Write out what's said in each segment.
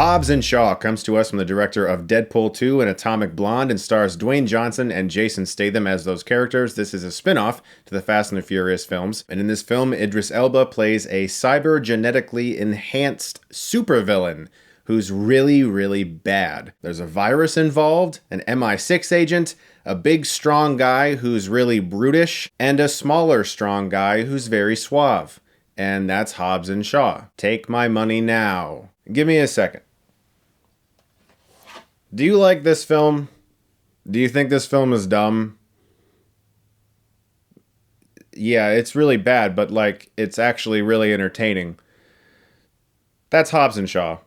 Hobbs and Shaw comes to us from the director of Deadpool 2 and Atomic Blonde and stars Dwayne Johnson and Jason Statham as those characters. This is a spin-off to the Fast and the Furious films. And in this film, Idris Elba plays a cyber-genetically enhanced supervillain who's really, really bad. There's a virus involved, an MI6 agent, a big strong guy who's really brutish, and a smaller strong guy who's very suave. And that's Hobbs and Shaw. Take my money now. Give me a second. Do you like this film? Do you think this film is dumb? Yeah, it's really bad, but it's actually really entertaining. That's Hobbs and Shaw.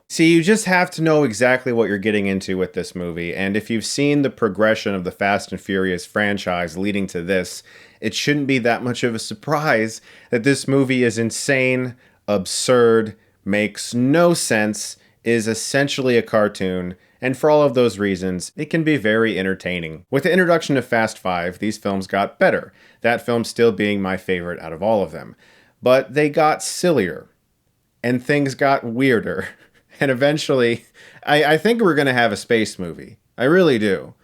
See, you just have to know exactly what you're getting into with this movie, and if you've seen the progression of the Fast and Furious franchise leading to this, it shouldn't be that much of a surprise that this movie is insane, absurd, makes no sense, is essentially a cartoon, and for all of those reasons, it can be very entertaining. With the introduction of Fast 5, these films got better, that film still being my favorite out of all of them. But they got sillier, and things got weirder. And eventually, I think we're going to have a space movie. I really do.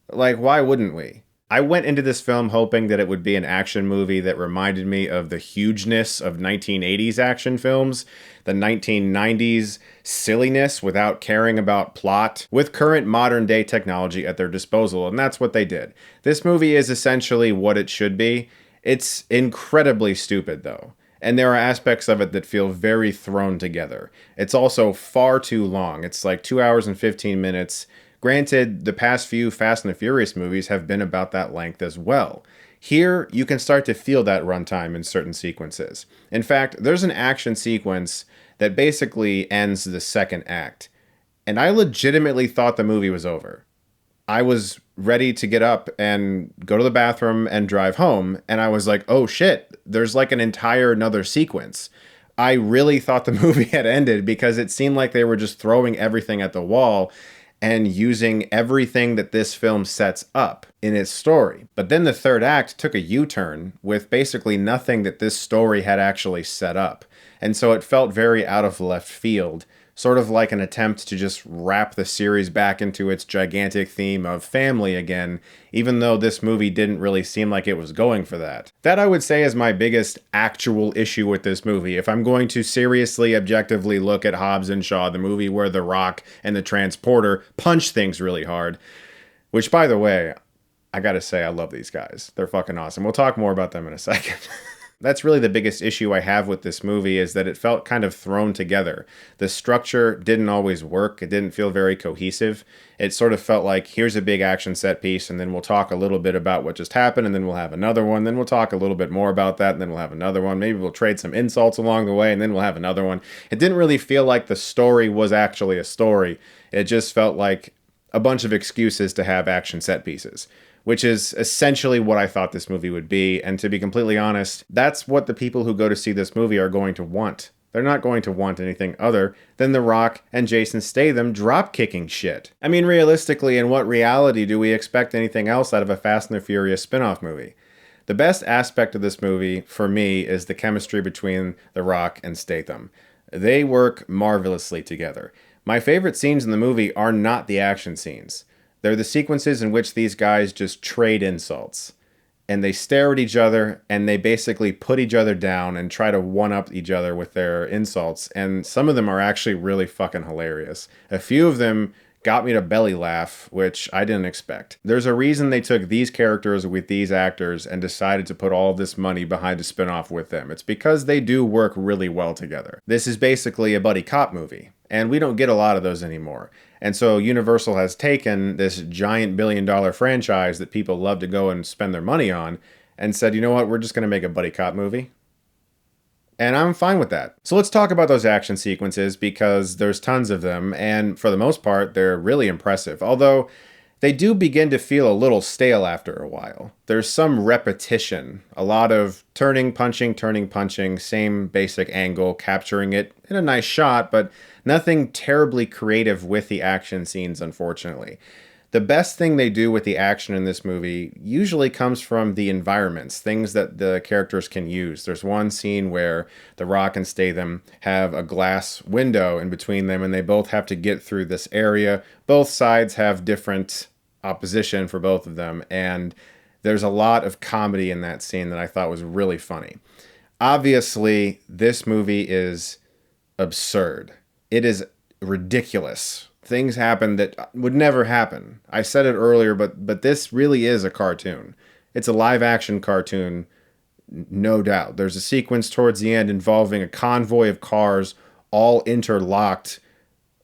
Why wouldn't we? I went into this film hoping that it would be an action movie that reminded me of the hugeness of 1980s action films, the 1990s silliness without caring about plot, with current modern day technology at their disposal, and that's what they did. This movie is essentially what it should be. It's incredibly stupid, though. And there are aspects of it that feel very thrown together. It's also far too long. It's 2 hours and 15 minutes. Granted, the past few Fast and the Furious movies have been about that length as well. Here, you can start to feel that runtime in certain sequences. In fact, there's an action sequence that basically ends the second act. And I legitimately thought the movie was over. I was ready to get up and go to the bathroom and drive home, and I was like, oh shit, there's an entire another sequence. I really thought the movie had ended because it seemed like they were just throwing everything at the wall and using everything that this film sets up in its story. But then the third act took a U-turn with basically nothing that this story had actually set up. And so it felt very out of left field. Sort of like an attempt to just wrap the series back into its gigantic theme of family again, even though this movie didn't really seem like it was going for that. That I would say is my biggest actual issue with this movie. If I'm going to seriously, objectively look at Hobbs and Shaw, the movie where The Rock and the Transporter punch things really hard, which, by the way, I gotta say, I love these guys. They're fucking awesome. We'll talk more about them in a second. That's really the biggest issue I have with this movie, is that it felt kind of thrown together. The structure didn't always work. It didn't feel very cohesive. It sort of felt like, here's a big action set piece, and then we'll talk a little bit about what just happened, and then we'll have another one. Then we'll talk a little bit more about that, and then we'll have another one. Maybe we'll trade some insults along the way, and then we'll have another one. It didn't really feel like the story was actually a story. It just felt like a bunch of excuses to have action set pieces, which is essentially what I thought this movie would be. And to be completely honest, that's what the people who go to see this movie are going to want. They're not going to want anything other than The Rock and Jason Statham drop-kicking shit. I mean, realistically, in what reality do we expect anything else out of a Fast and the Furious spin-off movie? The best aspect of this movie, for me, is the chemistry between The Rock and Statham. They work marvelously together. My favorite scenes in the movie are not the action scenes. They're the sequences in which these guys just trade insults. And they stare at each other, and they basically put each other down and try to one-up each other with their insults. And some of them are actually really fucking hilarious. A few of them got me to belly laugh, which I didn't expect. There's a reason they took these characters with these actors and decided to put all this money behind a spin-off with them. It's because they do work really well together. This is basically a buddy cop movie, and we don't get a lot of those anymore. And so Universal has taken this giant billion-dollar franchise that people love to go and spend their money on and said, you know what, we're just going to make a buddy cop movie. And I'm fine with that. So let's talk about those action sequences, because there's tons of them, and for the most part, they're really impressive. Although, they do begin to feel a little stale after a while. There's some repetition, a lot of turning, punching, same basic angle, capturing it in a nice shot, but nothing terribly creative with the action scenes, unfortunately. The best thing they do with the action in this movie usually comes from the environments, things that the characters can use. There's one scene where The Rock and Statham have a glass window in between them, and they both have to get through this area. Both sides have different opposition for both of them, and there's a lot of comedy in that scene that I thought was really funny. Obviously, this movie is absurd. It is ridiculous. Things happen that would never happen. I said it earlier, but this really is a cartoon. It's a live action cartoon, no doubt. There's a sequence towards the end involving a convoy of cars all interlocked,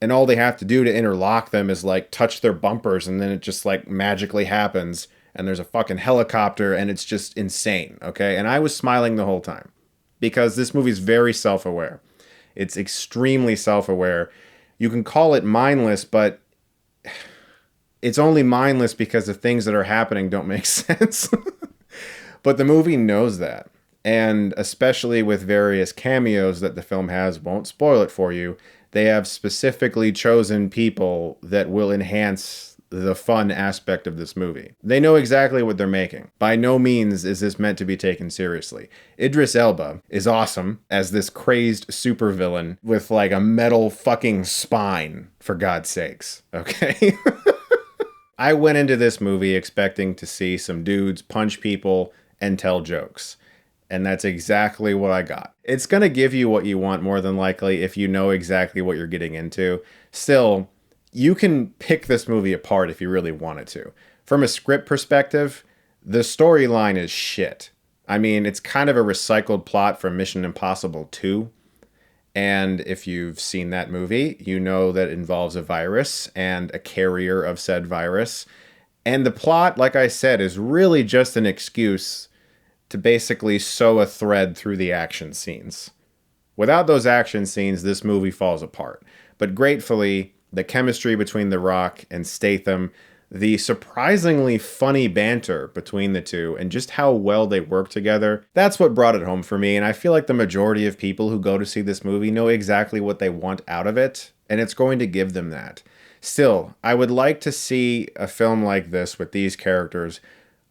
and all they have to do to interlock them is like touch their bumpers, and then it just like magically happens, and there's a fucking helicopter, and it's just insane, okay? And I was smiling the whole time because this movie's very self-aware. It's extremely self-aware. You can call it mindless, but it's only mindless because the things that are happening don't make sense. But the movie knows that. And especially with various cameos that the film has, won't spoil it for you, they have specifically chosen people that will enhance the fun aspect of this movie. They know exactly what they're making. By no means is this meant to be taken seriously. Idris Elba is awesome as this crazed supervillain with like a metal fucking spine, for God's sakes, okay? I went into this movie expecting to see some dudes punch people and tell jokes. And that's exactly what I got. It's going to give you what you want more than likely if you know exactly what you're getting into. Still, you can pick this movie apart if you really wanted to. From a script perspective, the storyline is shit. I mean, it's kind of a recycled plot from Mission Impossible 2. And if you've seen that movie, you know that it involves a virus and a carrier of said virus. And the plot, like I said, is really just an excuse to basically sew a thread through the action scenes. Without those action scenes, this movie falls apart. But gratefully, the chemistry between The Rock and Statham, the surprisingly funny banter between the two, and just how well they work together, that's what brought it home for me. And I feel like the majority of people who go to see this movie know exactly what they want out of it, and it's going to give them that. Still, I would like to see a film like this with these characters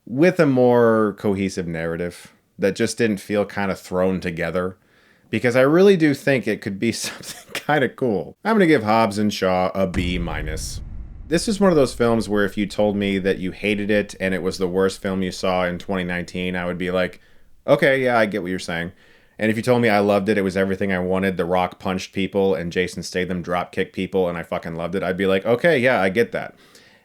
with a more cohesive narrative that just didn't feel kind of thrown together, because I really do think it could be something kind of cool. I'm going to give Hobbs and Shaw a B-. This is one of those films where if you told me that you hated it and it was the worst film you saw in 2019, I would be like, okay, yeah, I get what you're saying. And if you told me I loved it, it was everything I wanted, The Rock punched people and Jason Statham dropkicked people and I fucking loved it, I'd be like, okay, yeah, I get that.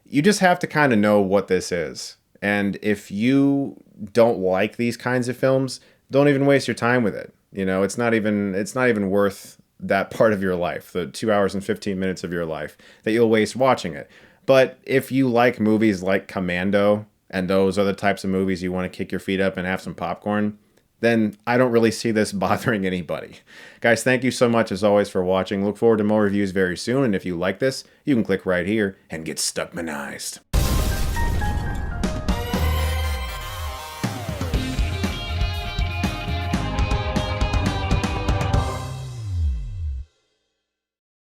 You just have to kind of know what this is. And if you don't like these kinds of films, don't even waste your time with it. You know, it's not even worth that part of your life, the 2 hours and 15 minutes of your life that you'll waste watching it. But if you like movies like Commando, and those are the types of movies you want to kick your feet up and have some popcorn, then I don't really see this bothering anybody. Guys, thank you so much as always for watching. Look forward to more reviews very soon. And if you like this, you can click right here and get Stuckmanized.